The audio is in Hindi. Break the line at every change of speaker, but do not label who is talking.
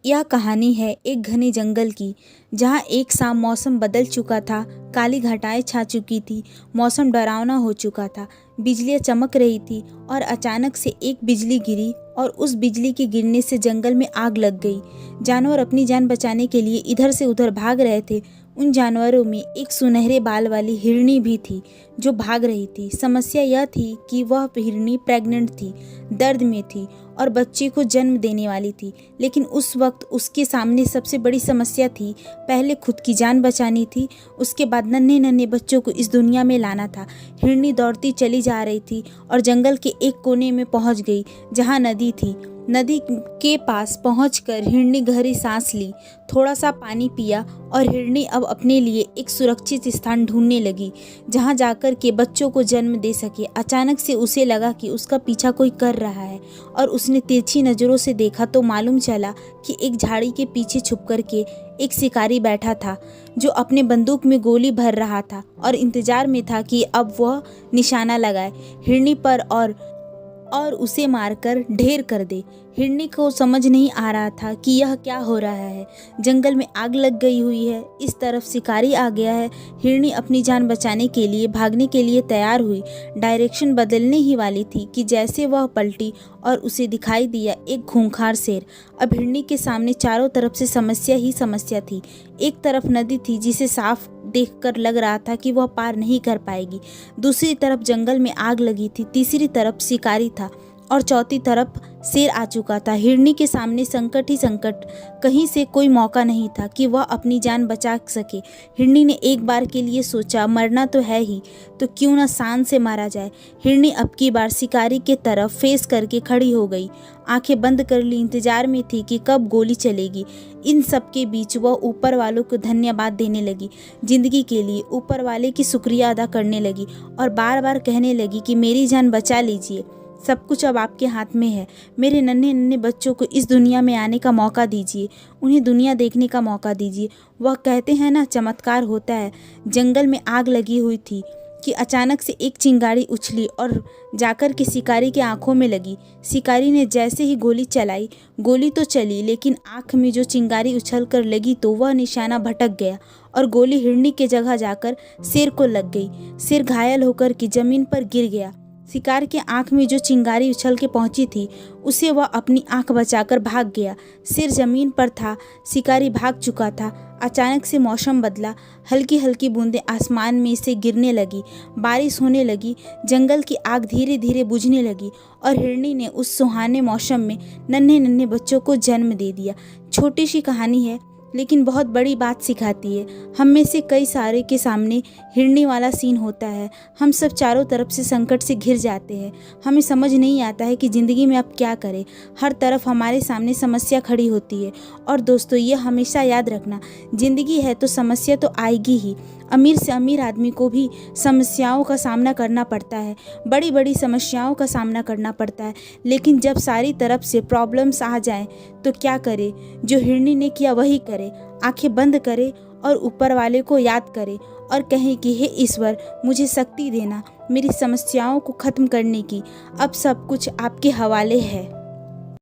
यह कहानी है एक घने जंगल की, जहाँ एक शाम मौसम बदल चुका था। काली घटाएं छा चुकी थी, मौसम डरावना हो चुका था। बिजलियाँ चमक रही थी और अचानक से एक बिजली गिरी और उस बिजली के गिरने से जंगल में आग लग गई। जानवर अपनी जान बचाने के लिए इधर से उधर भाग रहे थे। उन जानवरों में एक सुनहरे बाल वाली हिरनी भी थी जो भाग रही थी। समस्या यह थी कि वह हिरनी प्रेग्नेंट थी, दर्द में थी और बच्चे को जन्म देने वाली थी। लेकिन उस वक्त उसके सामने सबसे बड़ी समस्या थी, पहले खुद की जान बचानी थी, उसके बाद नन्हे नन्हे बच्चों को इस दुनिया में लाना था। हिरनी दौड़ती चली जा रही थी और जंगल के एक कोने में पहुंच गई जहां नदी थी। नदी के पास पहुंचकर हिरनी गहरी सांस ली, थोड़ा सा पानी पिया और हिरनी अब अपने लिए एक सुरक्षित स्थान ढूंढने लगी जहां जाकर के बच्चों को जन्म दे सके। अचानक से उसे लगा कि उसका पीछा कोई कर रहा है और उसने तिरछी नज़रों से देखा तो मालूम चला कि एक झाड़ी के पीछे छुप कर के एक शिकारी बैठा था जो अपने बंदूक में गोली भर रहा था और इंतजार में था कि अब वह निशाना लगाए हिरनी पर और उसे मारकर ढेर कर दे। हिरनी को समझ नहीं आ रहा था कि यह क्या हो रहा है। जंगल में आग लग गई हुई है, इस तरफ शिकारी आ गया है। हिरनी अपनी जान बचाने के लिए भागने के लिए तैयार हुई, डायरेक्शन बदलने ही वाली थी कि जैसे वह पलटी और उसे दिखाई दिया एक खूंखार शेर। अब हिरनी के सामने चारों तरफ से समस्या ही समस्या थी। एक तरफ नदी थी जिसे साफ देखकर लग रहा था कि वह पार नहीं कर पाएगी, दूसरी तरफ जंगल में आग लगी थी, तीसरी तरफ शिकारी था और चौथी तरफ शेर आ चुका था। हिरनी के सामने संकट ही संकट, कहीं से कोई मौका नहीं था कि वह अपनी जान बचा सके। हिरनी ने एक बार के लिए सोचा, मरना तो है ही, तो क्यों ना शान से मारा जाए। हिरनी अब की बार शिकारी के तरफ फेस करके खड़ी हो गई, आंखें बंद कर ली, इंतजार में थी कि कब गोली चलेगी। इन सब के बीच वह ऊपर वालों को धन्यवाद देने लगी, जिंदगी के लिए ऊपर वाले की शुक्रिया अदा करने लगी और बार बार कहने लगी कि मेरी जान बचा लीजिए, सब कुछ अब आपके हाथ में है। मेरे नन्हे नन्हे बच्चों को इस दुनिया में आने का मौका दीजिए, उन्हें दुनिया देखने का मौका दीजिए। वह कहते हैं ना, चमत्कार होता है। जंगल में आग लगी हुई थी कि अचानक से एक चिंगारी उछली और जाकर के शिकारी के आंखों में लगी। शिकारी ने जैसे ही गोली चलाई, गोली तो चली लेकिन आंख में जो चिंगारी उछल कर लगी तो वह निशाना भटक गया और गोली हिरनी के जगह जाकर शेर को लग गई। शेर घायल होकर के जमीन पर गिर गया। शिकार के आंख में जो चिंगारी उछल के पहुंची थी उसे वह अपनी आंख बचाकर भाग गया। शेर जमीन पर था, शिकारी भाग चुका था। अचानक से मौसम बदला, हल्की हल्की बूंदें आसमान में से गिरने लगी, बारिश होने लगी, जंगल की आग धीरे धीरे बुझने लगी और हिरनी ने उस सुहाने मौसम में नन्हे नन्हे बच्चों को जन्म दे दिया। छोटी सी कहानी है लेकिन बहुत बड़ी बात सिखाती है। हम में से कई सारे के सामने हिरनी वाला सीन होता है। हम सब चारों तरफ से संकट से घिर जाते हैं, हमें समझ नहीं आता है कि ज़िंदगी में अब क्या करें। हर तरफ हमारे सामने समस्या खड़ी होती है। और दोस्तों, ये हमेशा याद रखना, ज़िंदगी है तो समस्या तो आएगी ही। अमीर से अमीर आदमी को भी समस्याओं का सामना करना पड़ता है, बड़ी बड़ी समस्याओं का सामना करना पड़ता है। लेकिन जब सारी तरफ से प्रॉब्लम्स आ जाएं तो क्या करे? जो हिरनी ने किया वही करे, आंखें बंद करे और ऊपर वाले को याद करे और कहें कि हे ईश्वर, मुझे शक्ति देना मेरी समस्याओं को ख़त्म करने की। अब सब कुछ आपके हवाले है।